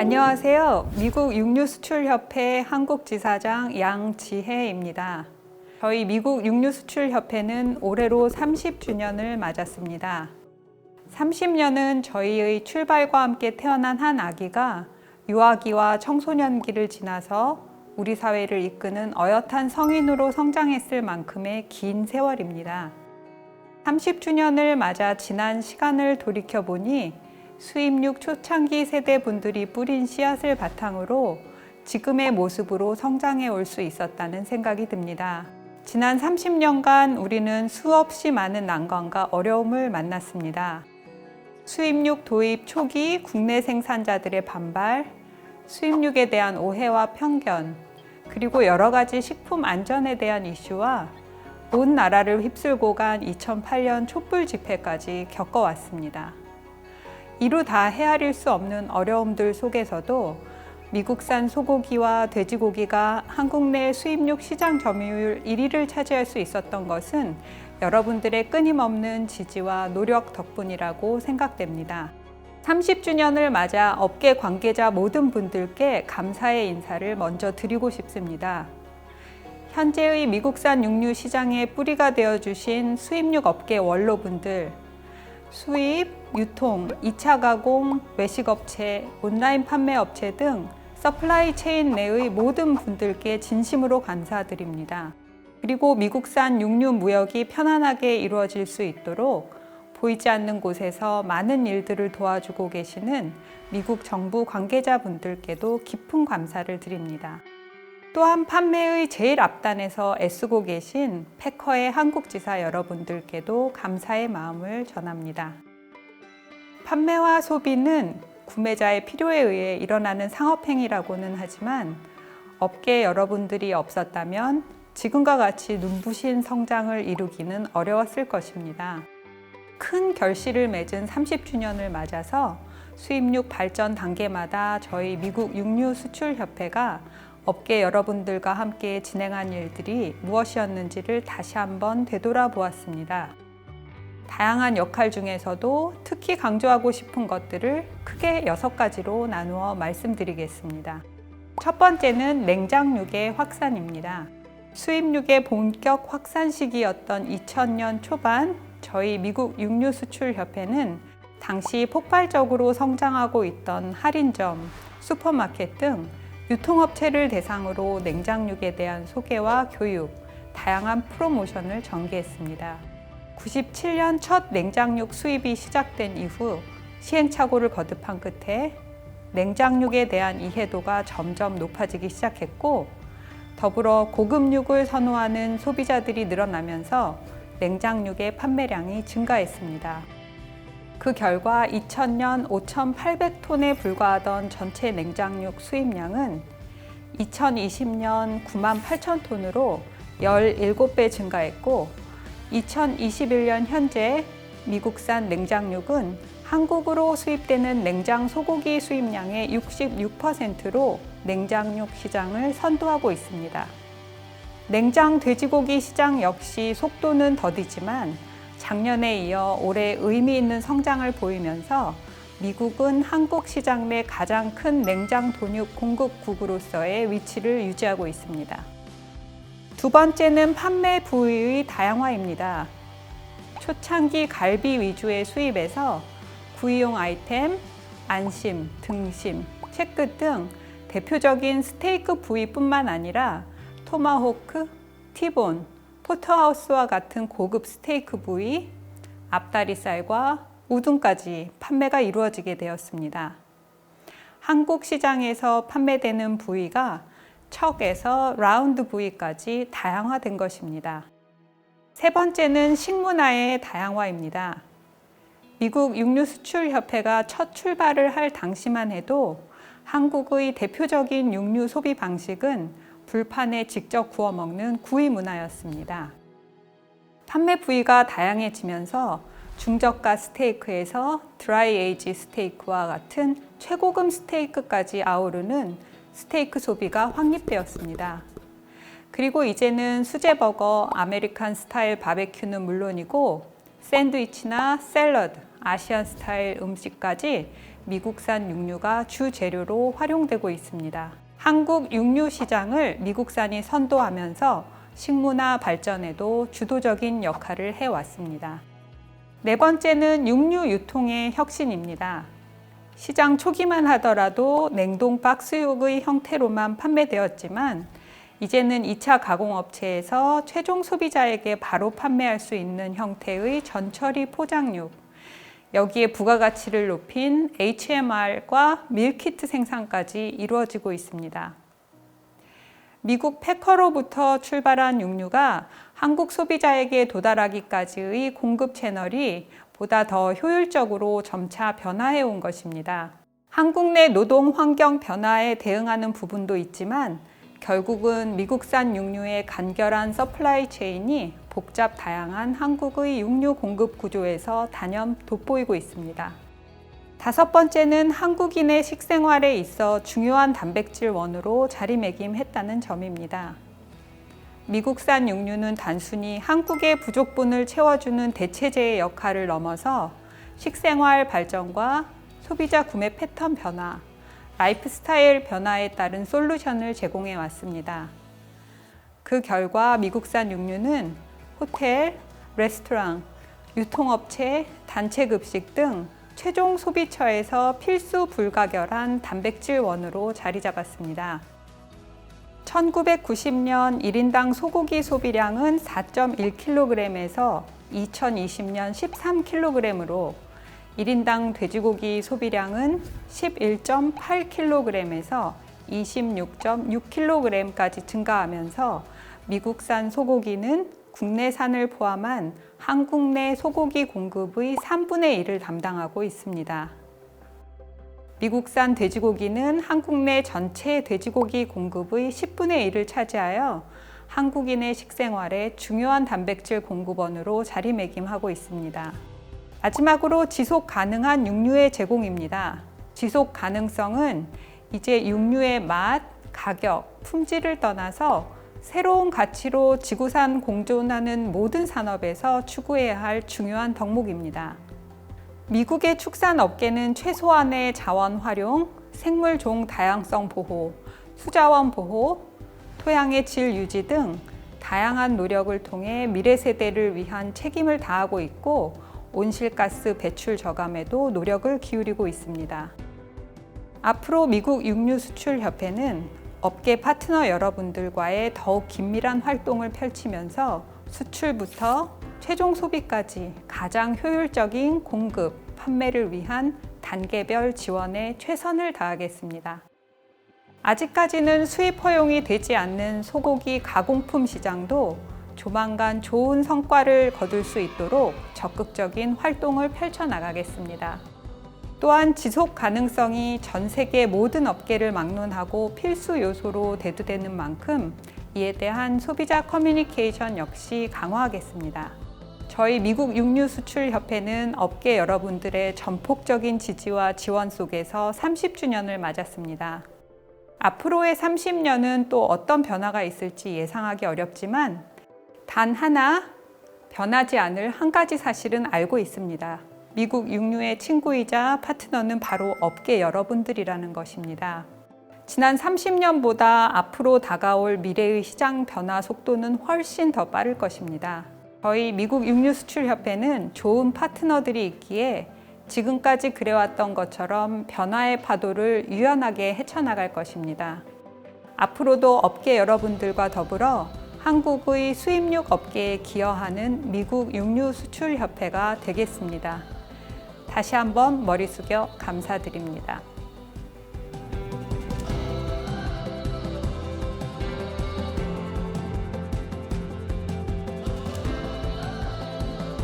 안녕하세요. 미국 육류수출협회 한국지사장 양지혜입니다. 저희 미국 육류수출협회는 올해로 30주년을 맞았습니다. 30년은 저희의 출발과 함께 태어난 한 아기가 유아기와 청소년기를 지나서 우리 사회를 이끄는 어엿한 성인으로 성장했을 만큼의 긴 세월입니다. 30주년을 맞아 지난 시간을 돌이켜보니 수입육 초창기 세대분들이 뿌린 씨앗을 바탕으로 지금의 모습으로 성장해 올 수 있었다는 생각이 듭니다. 지난 30년간 우리는 수없이 많은 난관과 어려움을 만났습니다. 수입육 도입 초기 국내 생산자들의 반발, 수입육에 대한 오해와 편견, 그리고 여러 가지 식품 안전에 대한 이슈와 온 나라를 휩쓸고 간 2008년 촛불 집회까지 겪어왔습니다. 이루 다 헤아릴 수 없는 어려움들 속에서도 미국산 소고기와 돼지고기가 한국 내 수입육 시장 점유율 1위를 차지할 수 있었던 것은 여러분들의 끊임없는 지지와 노력 덕분이라고 생각됩니다. 30주년을 맞아 업계 관계자 모든 분들께 감사의 인사를 먼저 드리고 싶습니다. 현재의 미국산 육류 시장의 뿌리가 되어주신 수입육 업계 원로분들, 수입, 유통, 2차 가공, 외식업체, 온라인 판매업체 등 서플라이 체인 내의 모든 분들께 진심으로 감사드립니다. 그리고 미국산 육류 무역이 편안하게 이루어질 수 있도록 보이지 않는 곳에서 많은 일들을 도와주고 계시는 미국 정부 관계자분들께도 깊은 감사를 드립니다. 또한 판매의 제일 앞단에서 애쓰고 계신 패커의 한국지사 여러분들께도 감사의 마음을 전합니다. 판매와 소비는 구매자의 필요에 의해 일어나는 상업행위라고는 하지만 업계 여러분들이 없었다면 지금과 같이 눈부신 성장을 이루기는 어려웠을 것입니다. 큰 결실을 맺은 30주년을 맞아서 수입육 발전 단계마다 저희 미국 육류수출협회가 업계 여러분들과 함께 진행한 일들이 무엇이었는지를 다시 한번 되돌아보았습니다. 다양한 역할 중에서도 특히 강조하고 싶은 것들을 크게 6가지로 나누어 말씀드리겠습니다. 첫 번째는 냉장육의 확산입니다. 수입육의 본격 확산 시기였던 2000년 초반 저희 미국 육류수출협회는 당시 폭발적으로 성장하고 있던 할인점, 슈퍼마켓 등 유통업체를 대상으로 냉장육에 대한 소개와 교육, 다양한 프로모션을 전개했습니다. 97년 첫 냉장육 수입이 시작된 이후 시행착오를 거듭한 끝에 냉장육에 대한 이해도가 점점 높아지기 시작했고, 더불어 고급육을 선호하는 소비자들이 늘어나면서 냉장육의 판매량이 증가했습니다. 그 결과 2000년 5,800톤에 불과하던 전체 냉장육 수입량은 2020년 98,000톤으로 17배 증가했고, 2021년 현재 미국산 냉장육은 한국으로 수입되는 냉장 소고기 수입량의 66%로 냉장육 시장을 선도하고 있습니다. 냉장 돼지고기 시장 역시 속도는 더디지만 작년에 이어 올해 의미 있는 성장을 보이면서 미국은 한국 시장 내 가장 큰 냉장 돈육 공급국으로서의 위치를 유지하고 있습니다. 두 번째는 판매 부위의 다양화입니다. 초창기 갈비 위주의 수입에서 구이용 아이템, 안심, 등심, 채끝 등 대표적인 스테이크 부위뿐만 아니라 토마호크, 티본, 포터하우스와 같은 고급 스테이크 부위, 앞다리살과 우둔까지 판매가 이루어지게 되었습니다. 한국 시장에서 판매되는 부위가 척에서 라운드 부위까지 다양화된 것입니다. 세 번째는 식문화의 다양화입니다. 미국 육류수출협회가 첫 출발을 할 당시만 해도 한국의 대표적인 육류 소비 방식은 불판에 직접 구워 먹는 구이 문화였습니다. 판매 부위가 다양해지면서 중저가 스테이크에서 드라이 에이지 스테이크와 같은 최고급 스테이크까지 아우르는 스테이크 소비가 확립되었습니다. 그리고 이제는 수제버거, 아메리칸 스타일 바베큐는 물론이고 샌드위치나 샐러드, 아시안 스타일 음식까지 미국산 육류가 주 재료로 활용되고 있습니다. 한국 육류 시장을 미국산이 선도하면서 식문화 발전에도 주도적인 역할을 해왔습니다. 네 번째는 육류 유통의 혁신입니다. 시장 초기만 하더라도 냉동 박스육의 형태로만 판매되었지만 이제는 2차 가공업체에서 최종 소비자에게 바로 판매할 수 있는 형태의 전처리 포장육, 여기에 부가가치를 높인 HMR과 밀키트 생산까지 이루어지고 있습니다. 미국 패커로부터 출발한 육류가 한국 소비자에게 도달하기까지의 공급 채널이 보다 더 효율적으로 점차 변화해 온 것입니다. 한국 내 노동 환경 변화에 대응하는 부분도 있지만 결국은 미국산 육류의 간결한 서플라이 체인이 복잡 다양한 한국의 육류 공급 구조에서 단연 돋보이고 있습니다. 다섯 번째는 한국인의 식생활에 있어 중요한 단백질 원으로 자리매김했다는 점입니다. 미국산 육류는 단순히 한국의 부족분을 채워주는 대체제의 역할을 넘어서 식생활 발전과 소비자 구매 패턴 변화, 라이프 스타일 변화에 따른 솔루션을 제공해 왔습니다. 그 결과 미국산 육류는 호텔, 레스토랑, 유통업체, 단체급식 등 최종 소비처에서 필수 불가결한 단백질원으로 자리 잡았습니다. 1990년 1인당 소고기 소비량은 4.1kg에서 2020년 13kg으로 1인당 돼지고기 소비량은 11.8kg에서 26.6kg까지 증가하면서 미국산 소고기는 국내산을 포함한 한국 내 소고기 공급의 3분의 1을 담당하고 있습니다. 미국산 돼지고기는 한국 내 전체 돼지고기 공급의 10분의 1을 차지하여 한국인의 식생활에 중요한 단백질 공급원으로 자리매김하고 있습니다. 마지막으로 지속 가능한 육류의 제공입니다. 지속 가능성은 이제 육류의 맛, 가격, 품질을 떠나서 새로운 가치로 지구산 공존하는 모든 산업에서 추구해야 할 중요한 덕목입니다. 미국의 축산업계는 최소한의 자원 활용, 생물종 다양성 보호, 수자원 보호, 토양의 질 유지 등 다양한 노력을 통해 미래 세대를 위한 책임을 다하고 있고 온실가스 배출 저감에도 노력을 기울이고 있습니다. 앞으로 미국 육류수출협회는 업계 파트너 여러분들과의 더욱 긴밀한 활동을 펼치면서 수출부터 최종 소비까지 가장 효율적인 공급, 판매를 위한 단계별 지원에 최선을 다하겠습니다. 아직까지는 수입 허용이 되지 않는 소고기 가공품 시장도 조만간 좋은 성과를 거둘 수 있도록 적극적인 활동을 펼쳐나가겠습니다. 또한 지속 가능성이 전 세계 모든 업계를 막론하고 필수 요소로 대두되는 만큼 이에 대한 소비자 커뮤니케이션 역시 강화하겠습니다. 저희 미국 육류수출협회는 업계 여러분들의 전폭적인 지지와 지원 속에서 30주년을 맞았습니다. 앞으로의 30년은 또 어떤 변화가 있을지 예상하기 어렵지만 단 하나 변하지 않을 한 가지 사실은 알고 있습니다. 미국 육류의 친구이자 파트너는 바로 업계 여러분들이라는 것입니다. 지난 30년보다 앞으로 다가올 미래의 시장 변화 속도는 훨씬 더 빠를 것입니다. 저희 미국 육류수출협회는 좋은 파트너들이 있기에 지금까지 그래왔던 것처럼 변화의 파도를 유연하게 헤쳐나갈 것입니다. 앞으로도 업계 여러분들과 더불어 한국의 수입육 업계에 기여하는 미국 육류수출협회가 되겠습니다. 다시 한번 머리 숙여 감사드립니다.